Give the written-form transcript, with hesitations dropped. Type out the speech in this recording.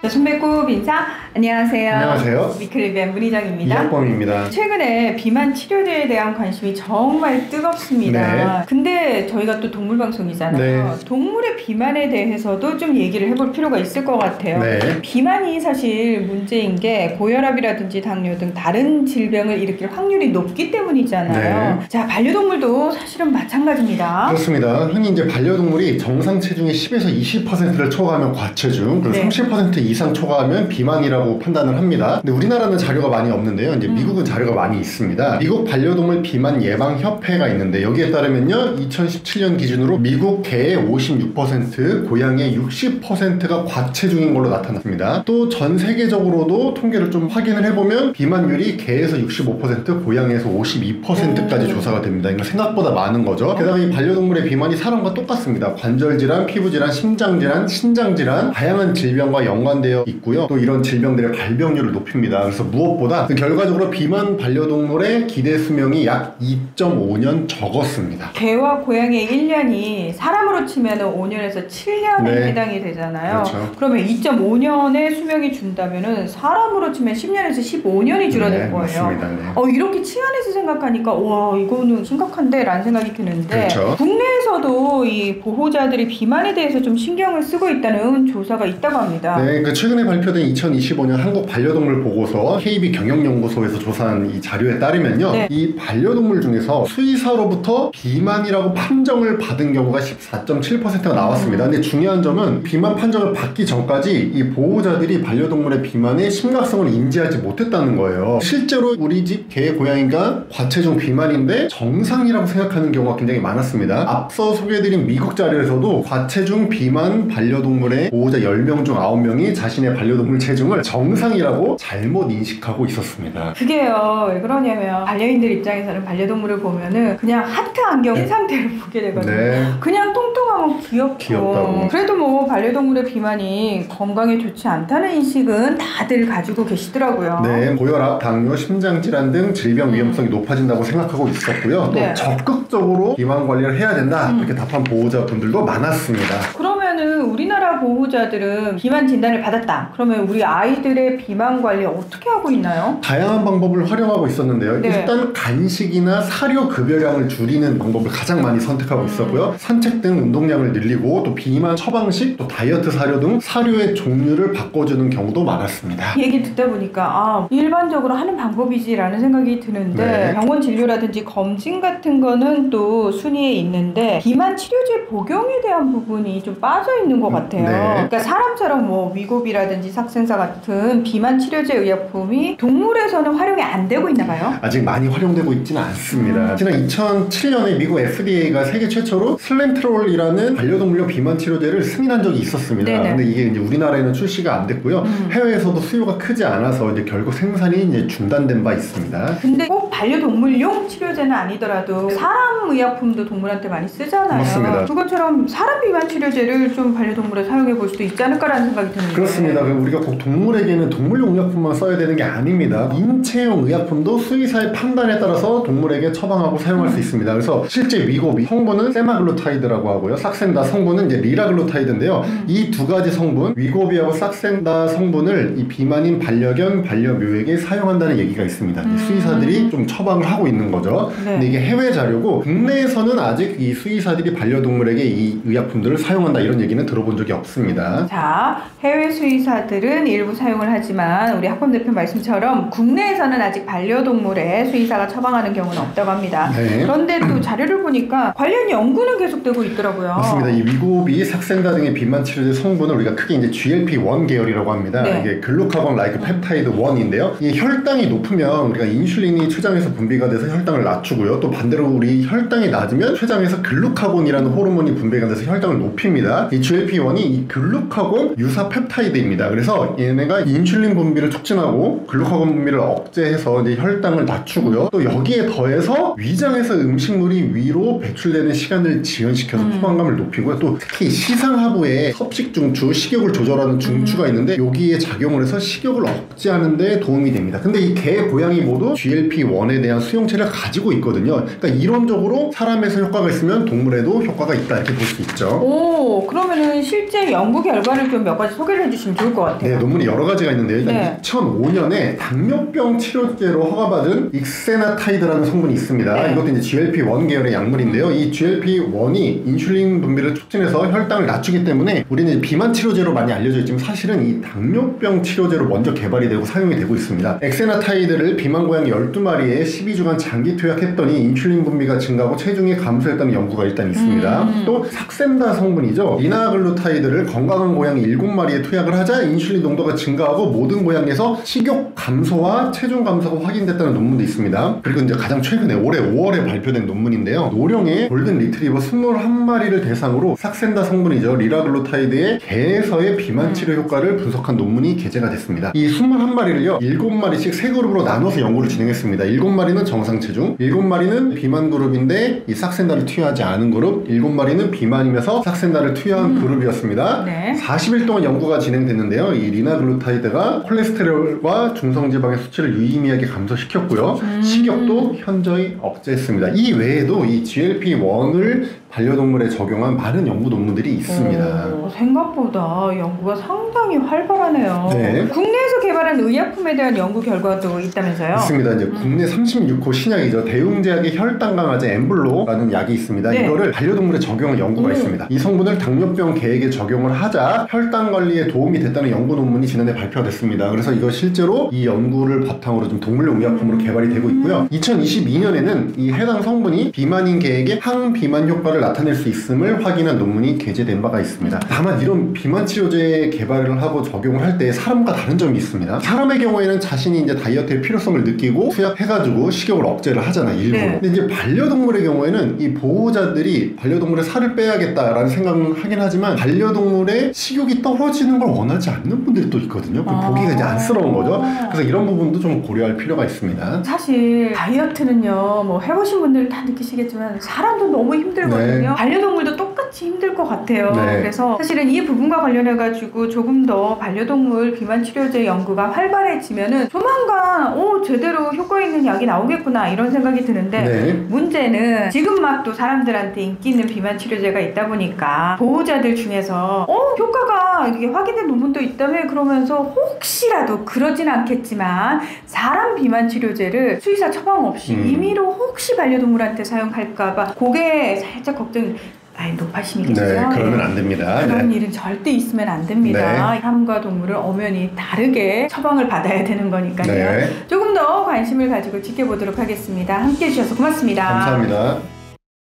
손배꼽 인사. 안녕하세요. 안녕하세요. 위클리비안 문희정입니다. 이학범입니다. 최근에 비만 치료제에 대한 관심이 정말 뜨겁습니다. 네. 근데 저희가 또 동물 방송이잖아요. 네. 동물의 비만에 대해서도 좀 얘기를 해볼 필요가 있을 것 같아요. 네. 비만이 사실 문제인 게 고혈압이라든지 당뇨 등 다른 질병을 일으킬 확률이 높기 때문이잖아요. 네. 자, 반려동물도 사실은 마찬가지입니다. 그렇습니다. 흔히 이제 반려동물이 정상 체중의 10에서 20%를 초과하면 과체중, 그리고 네. 30% 이상 초과하면 비만이라고 판단을 합니다. 근데 우리나라는 자료가 많이 없는데요. 이제 미국은 자료가 많이 있습니다. 미국 반려동물 비만 예방 협회가 있는데 여기에 따르면요, 2017년 기준으로 미국 개의 56%, 고양이의 60%가 과체중인 걸로 나타났습니다. 또 전 세계적으로도 통계를 좀 확인을 해보면 비만율이 개에서 65%, 고양이에서 52%까지 조사가 됩니다. 이거 생각보다 많은 거죠. 게다가 이 반려동물의 비만이 사람과 똑같습니다. 관절질환, 피부질환, 심장질환, 신장질환, 다양한 질병과 연관되어 있고요. 또 이런 질병들의 발병률을 높입니다. 그래서 무엇보다 결과적으로 비만 반려동물의 기대 수명이 약 2.5년 적었습니다. 개와 고양이의 1년이 사람으로 치면 5년에서 7년에 네. 해당이 되잖아요. 그렇죠. 그러면 2.5년의 수명이 준다면 사람으로 치면 10년에서 15년이 줄어들 네, 거예요. 맞습니다. 네. 이렇게 치안에서 생각하니까 와, 이거는 심각한데 라는 생각이 드는데, 그렇죠. 국내에서도 이 보호자들이 비만에 대해서 좀 신경을 쓰고 있다는 조사가 있다고 합니다. 네, 최근에 발표된 2025년 한국 반려동물 보고서 KB 경영연구소에서 조사한 이 자료에 따르면요, 네. 이 반려동물 중에서 수의사로부터 비만이라고 판정을 받은 경우가 14.7%가 나왔습니다. 근데 중요한 점은 비만 판정을 받기 전까지 이 보호자들이 반려동물의 비만의 심각성을 인지하지 못했다는 거예요. 실제로 우리 집 개, 고양이가 과체중 비만인데 정상이라고 생각하는 경우가 굉장히 많았습니다. 앞서 소개해드린 미국 자료에서도 과체중 비만 반려동물의 보호자 10명 중 9명이 자신의 반려동물 체중을 정상이라고 잘못 인식하고 있었습니다. 그게요, 왜 그러냐면 반려인들 입장에서는 반려동물을 보면은 그냥 하트 안경 상태로 보게 되거든요. 네. 그냥 통통하고 귀엽다고. 그래도 뭐 반려동물의 비만이 건강에 좋지 않다는 인식은 다들 가지고 계시더라고요. 네, 고혈압, 당뇨, 심장질환 등 질병 위험성이 높아진다고 생각하고 있었고요. 또 네. 적극적으로 비만 관리를 해야 된다, 이렇게 답한 보호자분들도 많았습니다. 그러면은 우리나라 보호자들은 비만 진단을 받았다. 그러면 우리 아이들의 비만 관리 어떻게 하고 있나요? 다양한 방법을 활용하고 있었는데요. 네. 일단 간식이나 사료 급여량을 줄이는 방법을 가장 많이 선택하고 있었고요. 산책 등 운동량을 늘리고, 또 비만 처방식, 또 다이어트 사료 등 사료의 종류를 바꿔주는 경우도 많았습니다. 얘기 듣다 보니까 일반적으로 하는 방법이지라는 생각이 드는데, 네. 병원 진료라든지 검진 같은 거는 또 순위에 있는데 비만 치료제 복용에 대한 부분이 좀 빠져 있는 것 같아요. 네. 그러니까 사람처럼 뭐 위고비라든지 삭센사 같은 비만 치료제 의약품이 동물에서는 활용이 안 되고 있나 봐요. 아직 많이 활용되고 있지는 않습니다. 지난 2007년에 미국 FDA가 세계 최초로 슬렌트롤이라는 반려동물용 비만 치료제를 승인한 적이 있었습니다. 네네. 근데 이게 이제 우리나라에는 출시가 안 됐고요. 해외에서도 수요가 크지 않아서 이제 결국 생산이 이제 중단된 바 있습니다. 근데 꼭 반려동물용 치료제는 아니더라도 사람 의약품도 동물한테 많이 쓰잖아요. 맞습니다. 그것처럼 사람 비만 치료제를 좀 반려동물에 사용해 볼 수도 있지 않을까라는 생각이 드는데. 그렇습니다. 우리가 꼭 동물에게는 동물용 의약품만 써야 되는 게 아닙니다. 인체용 의약품도 수의사의 판단에 따라서 동물에게 처방하고 사용할 수 있습니다. 그래서 실제 위고비 성분은 세마글루타이드라고 하고요, 삭센다 성분은 이제 리라글루타이드인데요. 이 두 가지 성분, 위고비하고 삭센다 성분을 이 비만인 반려견, 반려묘에게 사용한다는 얘기가 있습니다. 수의사들이 좀 처방을 하고 있는 거죠. 네. 근데 이게 해외 자료고, 국내에서는 아직 이 수의사들이 반려동물에게 이 의약품들을 사용한다 이런 얘기는 들어본 적이 없습니다. 자, 해외 수의사들은 일부 사용을 하지만 우리 학범 대표 말씀처럼 국내에서는 아직 반려동물에 수의사가 처방하는 경우는 없다고 합니다. 네. 그런데 또 자료를 보니까 관련 연구는 계속되고 있더라고요. 맞습니다. 이 위고비, 삭센다 등의 비만 치료제 성분을 우리가 크게 이제 GLP-1 계열이라고 합니다. 네. 이게 글루카곤 라이크 펩타이드 1인데요. 이 혈당이 높으면 우리가 인슐린이 췌장에서 분비가 돼서 혈당을 낮추고요. 또 반대로 우리 혈당이 낮으면 췌장에서 글루카곤이라는 호르몬이 분비가 돼서 혈당을 높입니다. 이 GLP-1이 이 글루카곤 유사 펩타이드입니다. 그래서 얘네가 인슐린 분비를 촉진하고 글루카곤 분비를 억제해서 이제 혈당을 낮추고요. 또 여기에 더해서 위장에서 음식물이 위로 배출되는 시간을 지연시켜서 포만감을 높이고요. 또 특히 시상하부에 섭식중추, 식욕을 조절하는 중추가 있는데 여기에 작용을 해서 식욕을 억제하는 데 도움이 됩니다. 근데 이 개, 고양이 모두 GLP-1에 대한 수용체를 가지고 있거든요. 그러니까 이론적으로 사람에서 효과가 있으면 동물에도 효과가 있다 이렇게 볼 수 있죠. 오, 그럼 그러면은 실제 연구 결과를 좀 몇 가지 소개를 해주시면 좋을 것 같아요. 네, 논문이 여러 가지가 있는데요. 일단 네. 2005년에 당뇨병 치료제로 허가받은 익세나타이드라는 성분이 있습니다. 네. 이것도 이제 GLP-1 계열의 약물인데요. 이 GLP-1이 인슐린 분비를 촉진해서 혈당을 낮추기 때문에 우리는 비만 치료제로 많이 알려져 있지만 사실은 이 당뇨병 치료제로 먼저 개발이 되고 사용이 되고 있습니다. 엑세나타이드를 비만 고양이 12마리에 12주간 장기 투약했더니 인슐린 분비가 증가하고 체중이 감소했다는 연구가 일단 있습니다. 또 삭센다 성분이죠. 리나글루타이드를 건강한 고양이 7마리에 투약을 하자 인슐린 농도가 증가하고 모든 고양이에서 식욕 감소와 체중 감소가 확인됐다는 논문도 있습니다. 그리고 이제 가장 최근에 올해 5월에 발표된 논문인데요. 노령의 골든 리트리버 21마리를 대상으로 삭센다 성분이죠. 리나글루타이드의 개에서의 비만 치료 효과를 분석한 논문이 게재가 됐습니다. 이 21마리를요. 7마리씩 3그룹으로 나눠서 연구를 진행했습니다. 7마리는 정상 체중, 7마리는 비만 그룹인데 이 삭센다를 투여하지 않은 그룹, 7마리는 비만이면서 삭센다를 투여한 그룹이었습니다. 네. 40일 동안 연구가 진행됐는데요. 이 리나글루타이드가 콜레스테롤과 중성지방의 수치를 유의미하게 감소시켰고요. 식욕도 현저히 억제했습니다. 이 외에도 이 GLP-1을 반려동물에 적용한 많은 연구 논문들이 있습니다. 생각보다 연구가 상당히 활발하네요. 네. 국내에서 개발한 의약품에 대한 연구 결과도 있다면서요? 있습니다. 이제 국내 36호 신약이죠. 대웅제약의 혈당 강화제 엠블로라는 약이 있습니다. 네. 이거를 반려동물에 적용한 연구가 있습니다. 이 성분을 당뇨병 개에게 적용을 하자 혈당 관리에 도움이 됐다는 연구 논문이 지난해 발표가 됐습니다. 그래서 이거 실제로 이 연구를 바탕으로 좀 동물용 의약품으로 개발이 되고 있고요. 2022년에는 이 해당 성분이 비만인 개에게 항비만 효과를 나타낼 수 있음을 확인한 논문이 게재된 바가 있습니다. 다만 이런 비만 치료제 개발을 하고 적용을 할 때 사람과 다른 점이 있습니다. 사람의 경우에는 자신이 이제 다이어트의 필요성을 느끼고 투약해가지고 식욕을 억제를 하잖아요, 일부러. 네. 근데 이제 반려동물의 경우에는 이 보호자들이 반려동물의 살을 빼야겠다라는 생각은 하긴 하지만 반려동물의 식욕이 떨어지는 걸 원하지 않는 분들이 또 있거든요. 보기가 이제 안쓰러운 거죠. 그래서 이런 부분도 좀 고려할 필요가 있습니다. 사실 다이어트는요, 뭐 해보신 분들 다 느끼시겠지만 사람도 너무 힘들거든요. 네. 반려동물도 똑같이 힘들 것 같아요. 네. 그래서 사실은 이 부분과 관련해가지고 조금 더 반려동물 비만 치료제 연구가 활발해지면은 조만간 제대로 효과 있는 약이 나오겠구나 이런 생각이 드는데 네. 문제는 지금 막 또 사람들한테 인기 있는 비만 치료제가 있다 보니까 보호자들 중에서 효과가 이게 확인된 논문도 있다며 그러면서 혹시라도 그러진 않겠지만 사람 비만 치료제를 수의사 처방 없이 임의로 혹시 반려동물한테 사용할까봐 그게 살짝 걱정. 높아심이겠죠. 네, 그러면 안 됩니다. 그런 네. 일은 절대 있으면 안 됩니다. 네. 사람과 동물을 엄연히 다르게 처방을 받아야 되는 거니까요. 네. 조금 더 관심을 가지고 지켜보도록 하겠습니다. 함께해 주셔서 고맙습니다. 감사합니다.